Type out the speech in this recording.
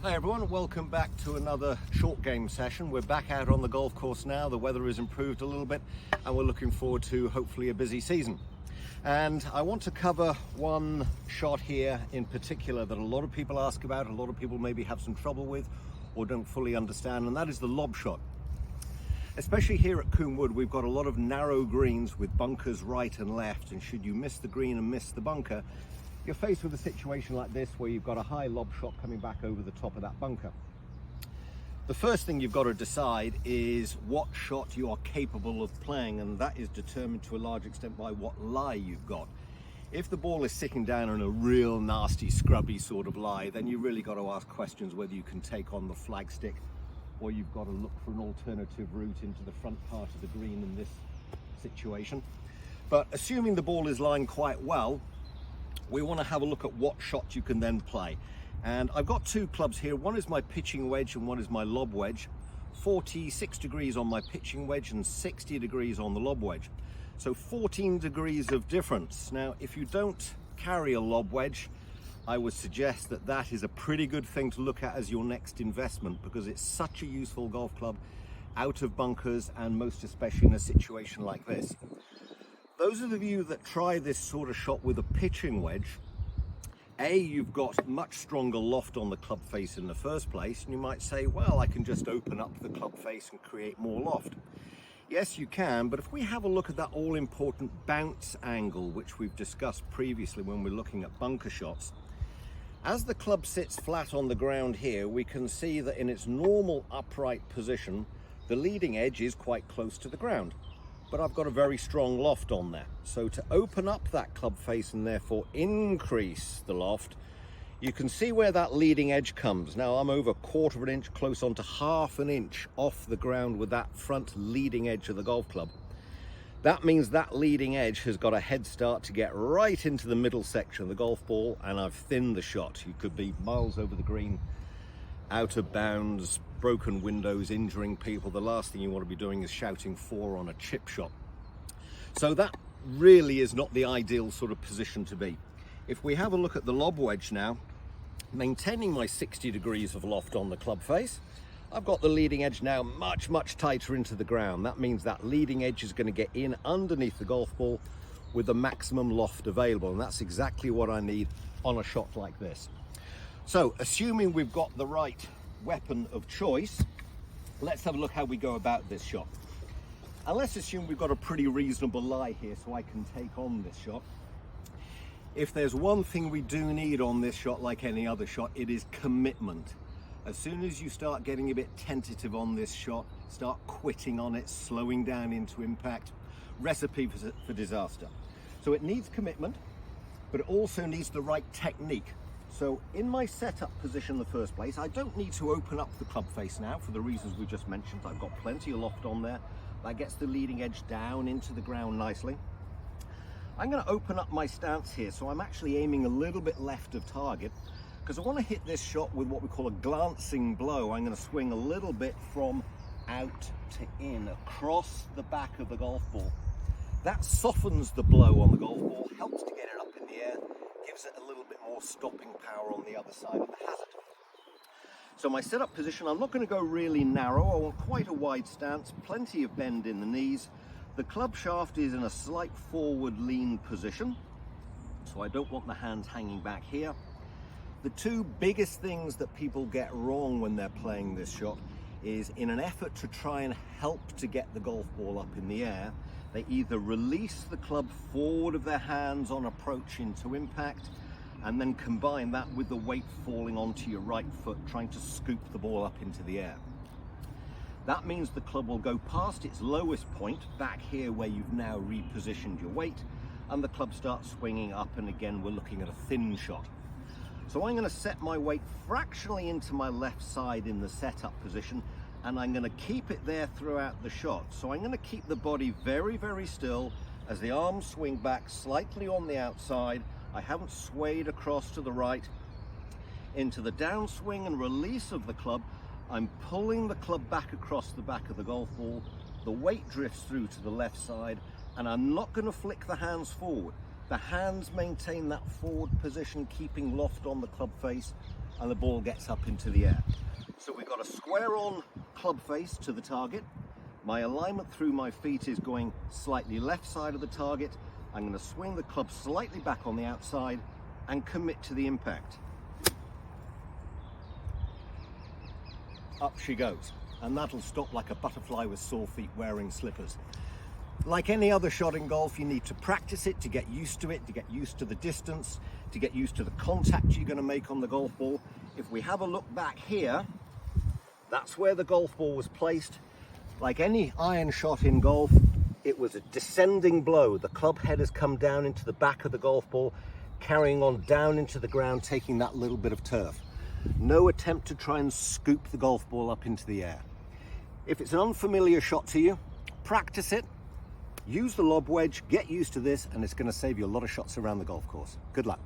Hi everyone, welcome back to another short game session. We're back out on the golf course now. The weather has improved a little bit and we're looking forward to hopefully a busy season. And I want to cover one shot here in particular that a lot of people ask about, a lot of people maybe have some trouble with or don't fully understand, and that is the lob shot. Especially here at Coombe Wood, we've got a lot of narrow greens with bunkers right and left, and should you miss the green and miss the bunker, you're faced with a situation like this where you've got a high lob shot coming back over the top of that bunker. The first thing you've got to decide is what shot you are capable of playing, and that is determined to a large extent by what lie you've got. If the ball is sitting down in a real nasty, scrubby sort of lie, then you really got to ask questions whether you can take on the flagstick or you've got to look for an alternative route into the front part of the green in this situation. But assuming the ball is lying quite well, we want to have a look at what shot you can then play. And I've got two clubs here. One is my pitching wedge and one is my lob wedge. 46 degrees on my pitching wedge and 60 degrees on the lob wedge. So 14 degrees of difference. Now, if you don't carry a lob wedge, I would suggest that that is a pretty good thing to look at as your next investment, because it's such a useful golf club out of bunkers and most especially in a situation like this. Those of you that try this sort of shot with a pitching wedge, you've got much stronger loft on the club face in the first place, and you might say, well, I can just open up the club face and create more loft. Yes, you can, but if we have a look at that all-important bounce angle, which we've discussed previously when we're looking at bunker shots, as the club sits flat on the ground here, we can see that in its normal upright position, the leading edge is quite close to the ground. But I've got a very strong loft on there. So to open up that club face and therefore increase the loft, you can see where that leading edge comes. Now I'm over 1/4 of an inch, close on to 1/2 an inch off the ground with that front leading edge of the golf club. That means that leading edge has got a head start to get right into the middle section of the golf ball, and I've thinned the shot. You could be miles over the green, out of bounds, broken windows, injuring people. The last thing you want to be doing is shouting 4 on a chip shot. So that really is not the ideal sort of position to be. If we have a look at the lob wedge now, maintaining my 60 degrees of loft on the club face, I've got the leading edge now much tighter into the ground. That means that leading edge is going to get in underneath the golf ball with the maximum loft available, and that's exactly what I need on a shot like this. So assuming we've got the right weapon of choice, let's have a look how we go about this shot. And let's assume we've got a pretty reasonable lie here so I can take on this shot. If there's one thing we do need on this shot, like any other shot, it is commitment. As soon as you start getting a bit tentative on this shot, start quitting on it, slowing down into impact, recipe for disaster. So it needs commitment, but it also needs the right technique. So in my setup position in the first place, I don't need to open up the club face now for the reasons we just mentioned. I've got plenty of loft on there. That gets the leading edge down into the ground nicely. I'm going to open up my stance here, so I'm actually aiming a little bit left of target because I want to hit this shot with what we call a glancing blow. I'm going to swing a little bit from out to in across the back of the golf ball. That softens the blow on the golf ball, helps to get it up in the air, gives it a little bit more stopping power on the other side of the hazard. So my setup position, I'm not going to go really narrow. I want quite a wide stance, plenty of bend in the knees. The club shaft is in a slight forward lean position, so I don't want the hands hanging back here. The two biggest things that people get wrong when they're playing this shot is, in an effort to try and help to get the golf ball up in the air, they either release the club forward of their hands on approach into impact and then combine that with the weight falling onto your right foot, trying to scoop the ball up into the air. That means the club will go past its lowest point, back here where you've now repositioned your weight, and the club starts swinging up, and again we're looking at a thin shot. So I'm going to set my weight fractionally into my left side in the setup position, and I'm going to keep it there throughout the shot. So I'm going to keep the body very still as the arms swing back slightly on the outside. I haven't swayed across to the right. Into the downswing and release of the club, I'm pulling the club back across the back of the golf ball. The weight drifts through to the left side, and I'm not going to flick the hands forward. The hands maintain that forward position, keeping loft on the club face. and the ball gets up into the air. So we've got a square on club face to the target. My alignment through my feet is going slightly left side of the target. I'm going to swing the club slightly back on the outside and commit to the impact. Up she goes, and that'll stop like a butterfly with sore feet wearing slippers. Like any other shot in golf, you need to practice it to get used to it, to get used to the distance, to get used to the contact you're going to make on the golf ball. If we have a look back here, that's where the golf ball was placed. Like any iron shot in golf, it was a descending blow. The club head has come down into the back of the golf ball, carrying on down into the ground, taking that little bit of turf. No attempt to try and scoop the golf ball up into the air. If it's an unfamiliar shot to you, practice it, use the lob wedge, get used to this, and it's going to save you a lot of shots around the golf course. Good luck.